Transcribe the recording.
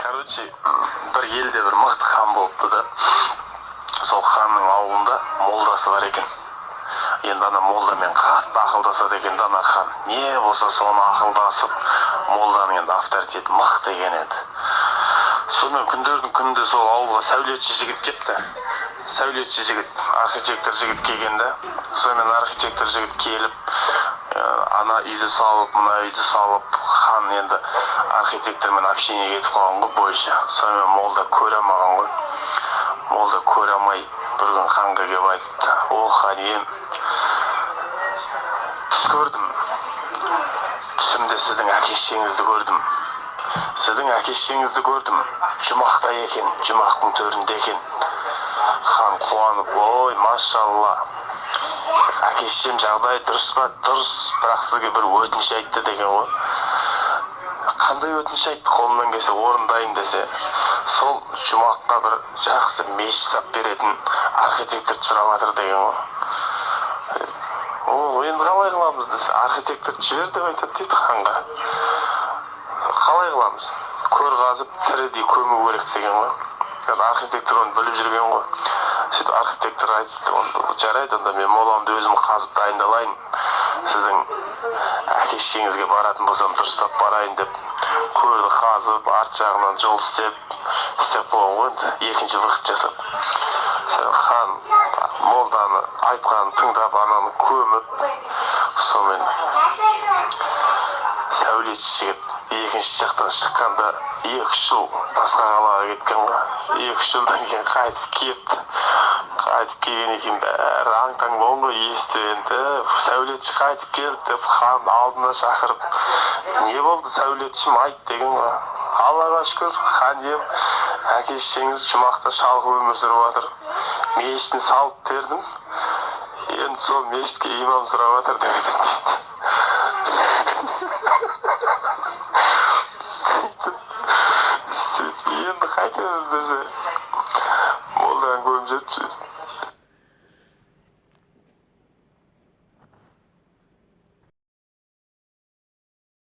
короче, bir елде bir мықты хан болыпты да. Сол ханның ауылында молдасы бар екен. Енді ана молдамен қатты ақылдасады екен ана хан. Не болса соны ақылдасып, молданың енді авторитеті мықты екен еді. Сонымен күндердің күнінде сол ауылға сәулетші жігіт кетті. Сәулетші жігіт, архитектор жігіт келгенде, сонымен архитектор жігіт келіп, ана үйді салып, мына үйді салып, хан енді архитектормен общение кетіп қалған ғой бойша. Сонымен молда көре алмаған ғой. Молда көре алмай бір күн ханға келіп айтыпты: "О хан ием, түс көрдім. Түсімде сіздің әке-шешеңізді көрдім. Сіздің әке-шешеңізді көрдім. Жұмақта екен, жұмақтың төрінде екен." Хан қуанып: "Ой, машалла. Әке-шешем жағдайы дұрыс па?" "Дұрыс, бірақ сізге бір өтініш айтты" деген ғой. Қандай өтініш айтты? Қолымнан келсе орындайын десе, сол жұмаққа бір жақсы мешіт сап беретін архитектор сұрап жатыр деген ғой. О, енді қалай қыламыз десе, архитектор жібер деп айтады дейді ханға. Қалай қыламыз? Көр қазып тірідей көму керек деген ғой. Архитектор оны біліп жүрген ғой. Сөйтіп архитектор айтты: "Жарайды, онда мен моламды өзім қазып дайындалайын. Сіздің әке-шешеңізге баратын болсам дұрыстап барайын" деп көрді қазып, арт жағынан жол істеп қойған ғой. Екінші вахт жасап. Хан молданы айтқанын тыңдап, ананы көміп, сонымен сәулетші жігіт екінші жақтан шыққанда 2-3 жыл басқа қалаға кеткен ғой. 2-3 жылдан кейін қайтып келіпті. Қайтып келген екен, бәрі аң-таң болған ғой, естігенде. Сәулетші қайтып келді деп хан алдына шақырып: "Не болды сәулетшім, айт" деген ғой. "Аллаға шүкір, хан ием, әке-шешеңіз жұмақта шалқып өмір сүріп жатыр. Мешітін салып бердім. Енді сол мешітке имам сұрап жатыр" деп айтады. Сөйтіп енді қайтеміз десе, молданың көміп жүріп